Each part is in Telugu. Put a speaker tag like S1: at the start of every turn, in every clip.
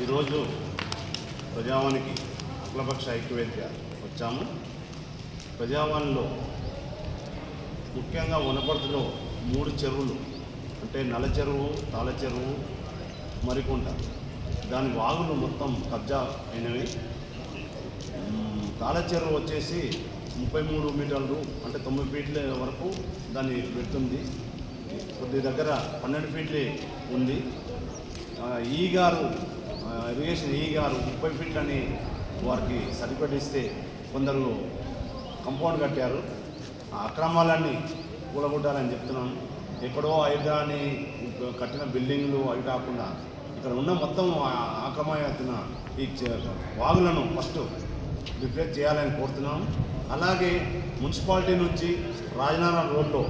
S1: ఈరోజు ప్రజావానికి అఖిలపక్ష ఐక్యవేదిక వచ్చాము. ప్రజావానిలో ముఖ్యంగా వనపర్తిలో 3 చెరువులు అంటే నల్ల చెరువు, తాళ చెరువు, మరికుంట, దాని వాగులు మొత్తం కబ్జా అయినవి. తాళ చెరువు వచ్చేసి 33 మీటర్లు అంటే 9 ఫీట్ల వరకు దాన్ని పెడుతుంది. కొద్ది దగ్గర 12 ఫీట్లే ఉంది. ఇరిగేషన్ ఈ గారు 30 ఫీట్లని వారికి సర్టిఫికేట్ ఇస్తే కొందరు కంపౌండ్ కట్టారు. ఆ అక్రమాలన్నీ కూలగొట్టాలని చెప్తున్నాను. ఎక్కడో ఐదాని కట్టిన బిల్డింగ్లు అవి కాకుండా ఇక్కడ ఉన్న మొత్తం ఆక్రమణ ఈ వాగులను ఫస్ట్ రిప్లేస్ చేయాలని కోరుతున్నాం. అలాగే మున్సిపాలిటీ నుంచి రాజనారాయణ రోడ్లో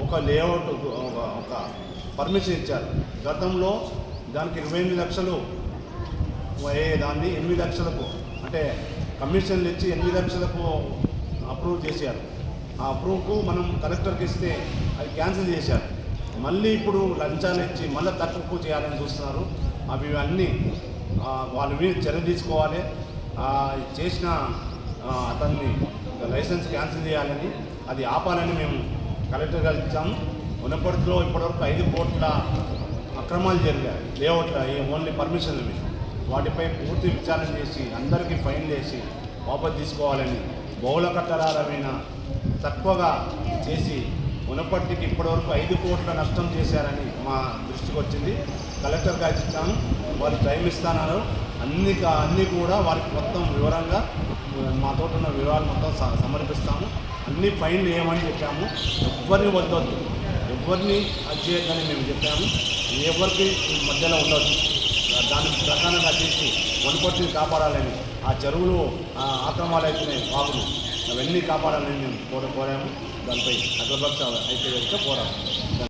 S1: ఒక లేఅవుట్ ఒక పర్మిషన్ ఇచ్చారు. గతంలో దానికి 28 లక్షలు దాన్ని 8 లక్షలకు అంటే కమిషన్లు ఇచ్చి 8 లక్షలకు అప్రూవ్ చేశారు. ఆ అప్రూవ్కు మనం కలెక్టర్కి ఇస్తే అది క్యాన్సిల్ చేశారు. మళ్ళీ ఇప్పుడు లంచాలు ఇచ్చి మళ్ళీ తక్కువ చేయాలని చూస్తున్నారు. అవి అన్నీ వాళ్ళ మీద చర్య తీసుకోవాలి. చేసిన అతన్ని లైసెన్స్ క్యాన్సిల్ చేయాలని, అది ఆపాలని మేము కలెక్టర్ గారు ఇచ్చాము. వనపర్తిలో ఇప్పటివరకు 5 కోట్ల అక్రమాలు జరిగాయి లేఅవుట్ల ఓన్లీ పర్మిషన్ల మీద. వాటిపై పూర్తి విచారణ చేసి అందరికీ ఫైన్ వేసి వాపసు తీసుకోవాలని, బహుళ కట్టడాలమైన తక్కువగా చేసి వనపర్తికి ఇప్పటివరకు 5 కోట్ల నష్టం చేశారని మా దృష్టికి వచ్చింది. కలెక్టర్ గారికి ఇచ్చాము. వాళ్ళు టైం ఇస్తున్నారు. అన్నీ కూడా వారికి మొత్తం వివరంగా మాతో ఉన్న వివరాలు మొత్తం సమర్పిస్తాము. అన్ని ఫైన్లు వేయమని చెప్పాము. ఎవ్వరిని వద్దొద్దు, ఎవరిని అది చేయొద్దని మేము చెప్పాము. ఎవరికి మధ్యలో ఉండొద్దు. దాని ప్రకారంగా చేసి వనపర్తిని కాపాడాలని, ఆ చెరువులు ఆక్రమాలు అవుతున్నాయి, వాగులు అవన్నీ కాపాడాలని మేము కోరాము. దానిపై అఖిలపక్ష ఐక్యవేదిక పోరాటం.